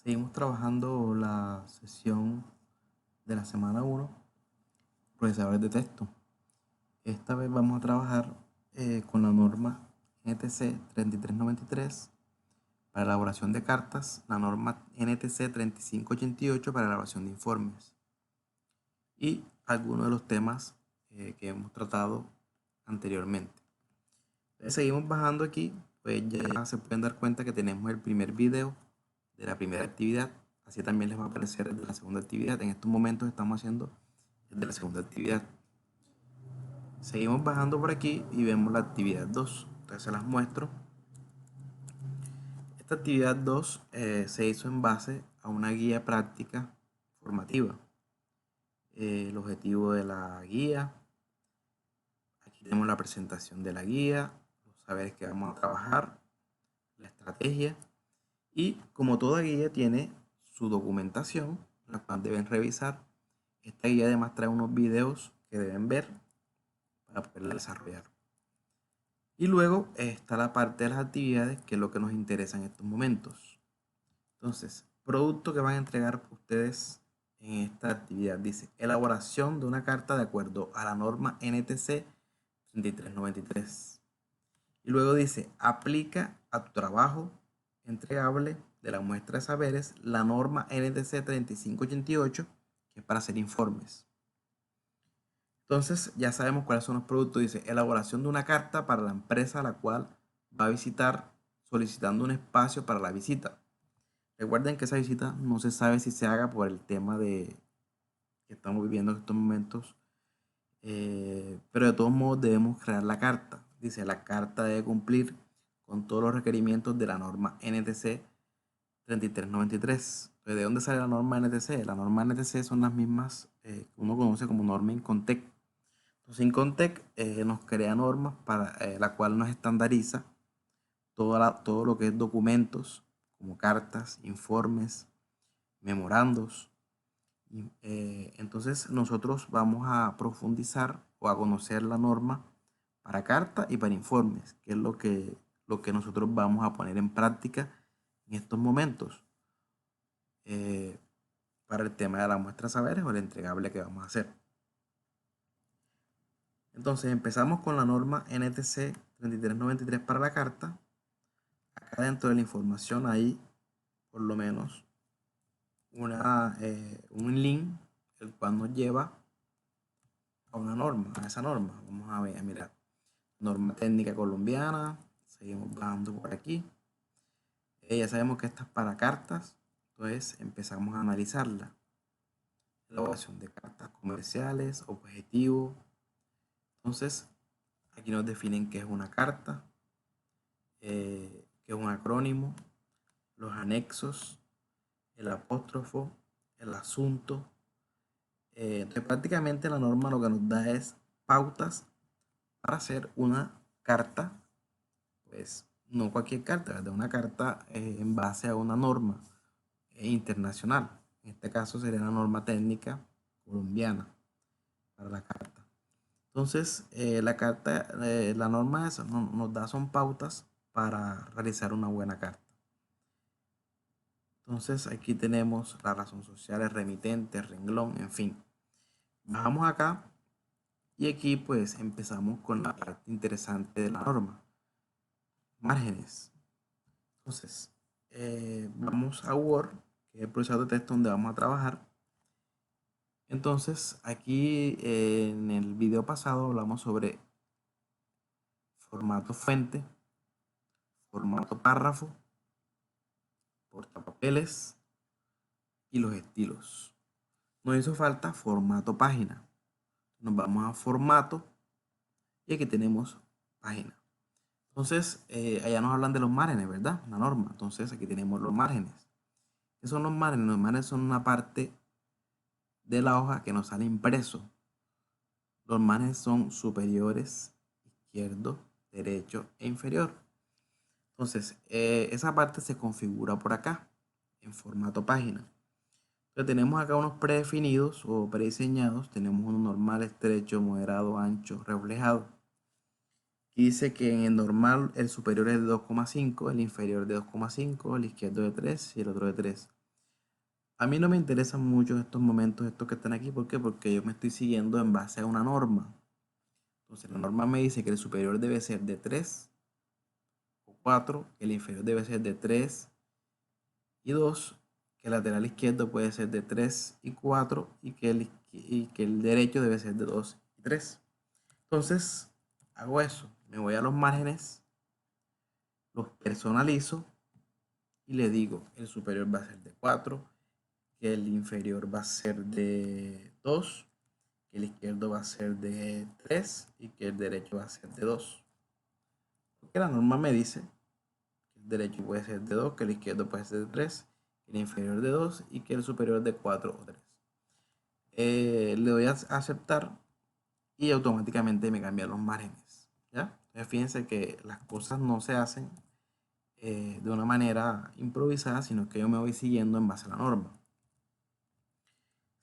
Seguimos trabajando la sesión de la semana 1, procesadores de texto. Esta vez vamos a trabajar con la norma NTC 3393 para elaboración de cartas, la norma NTC 3588 para elaboración de informes y algunos de los temas que hemos tratado anteriormente. Entonces, seguimos bajando aquí, pues ya se pueden dar cuenta que tenemos el primer video de la primera actividad. Así también les va a aparecer el de la segunda actividad. En estos momentos estamos haciendo el de la segunda actividad. Seguimos bajando por aquí y vemos la actividad 2. Entonces se las muestro. Esta actividad 2 se hizo en base a una guía práctica formativa. El objetivo de la guía. Aquí tenemos la presentación de la guía, los saberes que vamos a trabajar, la estrategia. Y como toda guía tiene su documentación, la cual deben revisar. Esta guía además trae unos videos que deben ver para poderla desarrollar. Y luego está la parte de las actividades, que es lo que nos interesa en estos momentos. Entonces, producto que van a entregar ustedes en esta actividad dice elaboración de una carta de acuerdo a la norma NTC 3393. Y luego dice aplica a tu trabajo entregable de la muestra de saberes la norma NTC 3588, que es para hacer informes. Entonces ya sabemos cuáles son los productos. Dice elaboración de una carta para la empresa a la cual va a visitar, solicitando un espacio para la visita. Recuerden que esa visita no se sabe si se haga por el tema de que estamos viviendo en estos momentos, pero de todos modos debemos crear la carta. Dice la carta debe cumplir con todos los requerimientos de la norma NTC 3393. Entonces, ¿de dónde sale la norma NTC? La norma NTC son las mismas que uno conoce como norma Incontec. Entonces, Incontec nos crea normas para la cual nos estandariza todo lo que es documentos, como cartas, informes, memorandos. Entonces, nosotros vamos a profundizar o a conocer la norma para carta y para informes, que es lo que nosotros vamos a poner en práctica en estos momentos para el tema de la muestra de saberes o el entregable que vamos a hacer. Entonces empezamos con la norma NTC 3393 para la carta. Acá dentro de la información hay por lo menos un link, el cual nos lleva a una norma, a esa norma. Vamos a ver, a mirar. Norma técnica colombiana. Seguimos bajando por aquí. Ya sabemos que esta es para cartas. Entonces empezamos a analizarla. Elaboración de cartas comerciales, objetivo. Entonces, aquí nos definen qué es una carta, qué es un acrónimo, los anexos, el apóstrofo, el asunto. Entonces, prácticamente la norma lo que nos da es pautas para hacer una carta, pues no cualquier carta, ¿verdad? Una carta en base a una norma internacional. En este caso sería la norma técnica colombiana para la carta. Entonces, la norma esa nos da son pautas para realizar una buena carta. Entonces, aquí tenemos la razón social, el remitente, el renglón, en fin. Bajamos acá y aquí pues empezamos con la parte interesante de la norma. Márgenes. Entonces, vamos a Word, que es el procesador de texto donde vamos a trabajar. Entonces, aquí en el video pasado hablamos sobre formato fuente, formato párrafo, portapapeles y los estilos. Nos hizo falta formato página. Nos vamos a formato y aquí tenemos página. Entonces, allá nos hablan de los márgenes, ¿verdad? La norma. Entonces, aquí tenemos los márgenes. ¿Qué son los márgenes? Los márgenes son una parte de la hoja que nos sale impreso. Los márgenes son superiores, izquierdo, derecho e inferior. Entonces, esa parte se configura por acá, en formato página. Entonces, tenemos acá unos predefinidos o prediseñados. Tenemos uno normal, estrecho, moderado, ancho, reflejado. Aquí dice que en el normal el superior es de 2,5, el inferior de 2,5, el izquierdo de 3 y el otro de 3. A mí no me interesan mucho estos momentos, estos que están aquí. ¿Por qué? Porque yo me estoy siguiendo en base a una norma. Entonces, la norma me dice que el superior debe ser de 3 o 4, que el inferior debe ser de 3 y 2, que el lateral izquierdo puede ser de 3 y 4 y que el derecho debe ser de 2 y 3. Entonces, hago eso. Me voy a los márgenes, los personalizo y le digo, el superior va a ser de 4, que el inferior va a ser de 2, que el izquierdo va a ser de 3 y que el derecho va a ser de 2. Porque la norma me dice que el derecho puede ser de 2, que el izquierdo puede ser de 3, que el inferior de 2 y que el superior de 4 o 3. Le doy a aceptar y automáticamente me cambian los márgenes. ¿Ya? Entonces fíjense que las cosas no se hacen de una manera improvisada, sino que yo me voy siguiendo en base a la norma.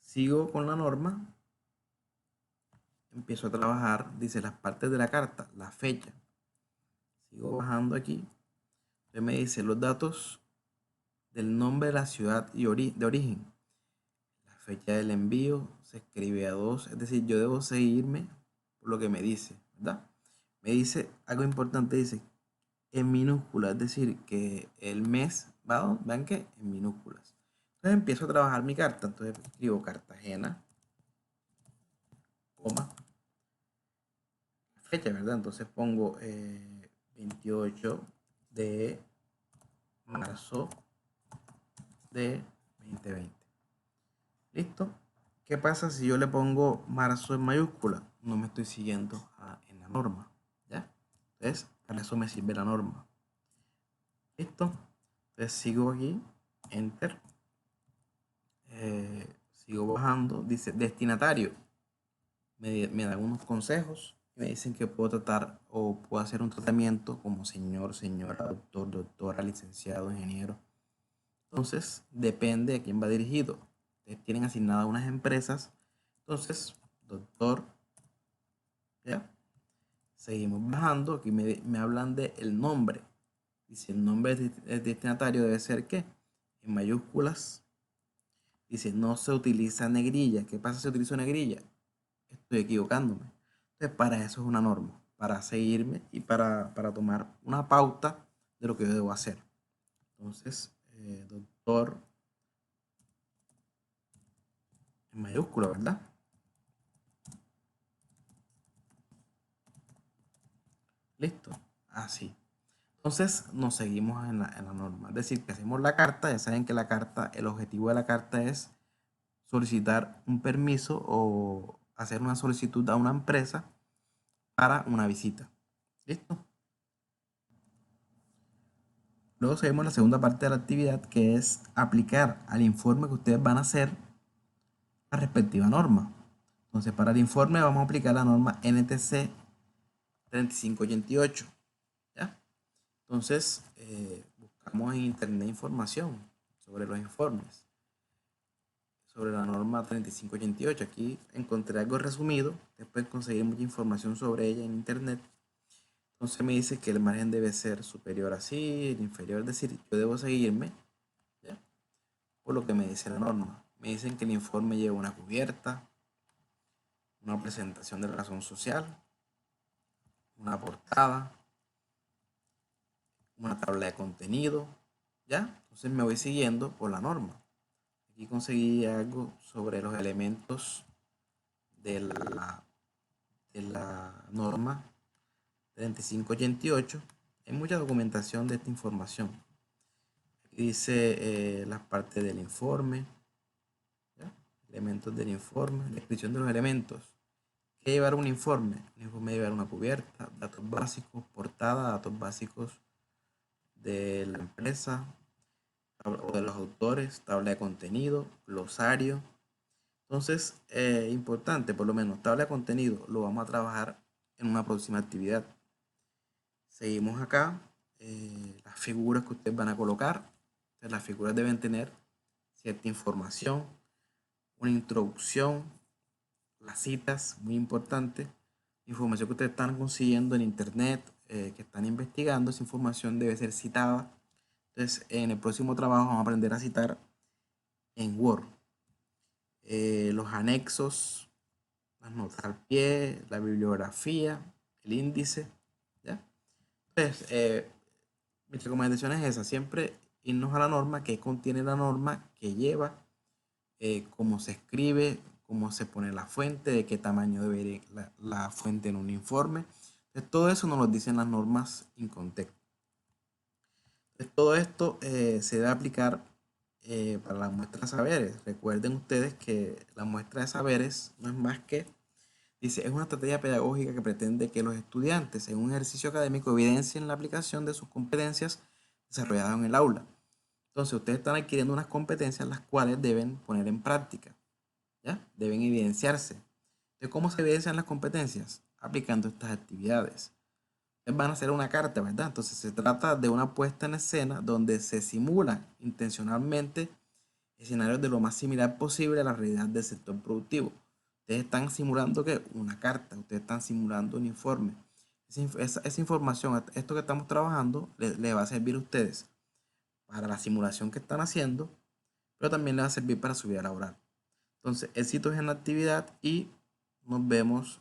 Sigo con la norma, empiezo a trabajar, dice las partes de la carta, la fecha. Sigo bajando aquí, entonces me dice los datos del nombre de la ciudad y de origen. La fecha del envío se escribe a 2, es decir, yo debo seguirme por lo que me dice, ¿verdad? Me dice algo importante, dice en minúsculas, es decir, que el mes va, vean que en minúsculas. Entonces empiezo a trabajar mi carta, entonces escribo Cartagena, coma, fecha, ¿verdad? Entonces pongo 28 de marzo de 2020. ¿Listo? ¿Qué pasa si yo le pongo marzo en mayúscula? No me estoy siguiendo en la norma, ¿ya? Entonces, para eso me sirve la norma. ¿Listo? Entonces sigo aquí, enter. Sigo bajando, dice destinatario. Me dan unos consejos y me dicen que puedo tratar o puedo hacer un tratamiento como señor, señora, doctor, doctora, licenciado, ingeniero. Entonces, depende de quién va dirigido. Ustedes tienen asignadas unas empresas. Entonces, doctor, ¿ya? Seguimos bajando. Aquí me hablan de el nombre. Dice, el nombre del destinatario debe ser ¿qué? En mayúsculas. Dice, no se utiliza negrilla. ¿Qué pasa si utilizo negrilla? Estoy equivocándome. Entonces, para eso es una norma. Para seguirme y para tomar una pauta de lo que yo debo hacer. Entonces, doctor, en mayúscula, ¿verdad? Listo. Así. Entonces nos seguimos en la norma. Es decir, que hacemos la carta. Ya saben que la carta, el objetivo de la carta es solicitar un permiso o hacer una solicitud a una empresa para una visita. ¿Listo? Luego seguimos la segunda parte de la actividad, que es aplicar al informe que ustedes van a hacer la respectiva norma. Entonces, para el informe vamos a aplicar la norma NTC 3588. ¿Ya? Entonces, buscamos en internet información sobre los informes, sobre la norma 3588. Aquí encontré algo resumido, después conseguir mucha información sobre ella en internet. Entonces me dice que el margen debe ser superior así, el inferior, es decir, yo debo seguirme, ¿ya? Por lo que me dice la norma. Me dicen que el informe lleva una cubierta, una presentación de razón social, una portada, una tabla de contenido, ¿ya? Entonces me voy siguiendo por la norma. Aquí conseguí algo sobre los elementos de la norma 3588. Hay mucha documentación de esta información. Aquí dice las partes del informe, ¿ya? Elementos del informe, descripción de los elementos. ¿Qué llevar un informe? Un informe debe llevar una cubierta, datos básicos, portada, datos básicos de la empresa o de los autores, tabla de contenido, glosario. Entonces, importante, por lo menos, tabla de contenido lo vamos a trabajar en una próxima actividad. Seguimos acá, las figuras que ustedes van a colocar. Entonces, las figuras deben tener cierta información, una introducción, las citas, muy importante, información que ustedes están consiguiendo en internet, que están investigando, esa información debe ser citada. Entonces, en el próximo trabajo vamos a aprender a citar en Word. Los anexos, las notas al pie, la bibliografía, el índice, ¿ya? Entonces, mi recomendación es esa, siempre irnos a la norma, que contiene la norma, que lleva, cómo se escribe, cómo se pone la fuente, de qué tamaño debe ir la fuente en un informe. Entonces, todo eso nos lo dicen las normas Incontec. Entonces, todo esto se debe aplicar para la muestra de saberes. Recuerden ustedes que la muestra de saberes no es más que, dice, es una estrategia pedagógica que pretende que los estudiantes en un ejercicio académico evidencien la aplicación de sus competencias desarrolladas en el aula. Entonces, ustedes están adquiriendo unas competencias las cuales deben poner en práctica, ¿ya? Deben evidenciarse. ¿De cómo se evidencian las competencias? Aplicando estas actividades. Ustedes van a hacer una carta, ¿verdad? Entonces, se trata de una puesta en escena donde se simulan intencionalmente escenarios de lo más similar posible a la realidad del sector productivo. Ustedes están simulando ¿qué? Una carta, ustedes están simulando un informe. Esa información, esto que estamos trabajando, le va a servir a ustedes para la simulación que están haciendo, pero también le va a servir para su vida laboral. Entonces, éxitos en la actividad y nos vemos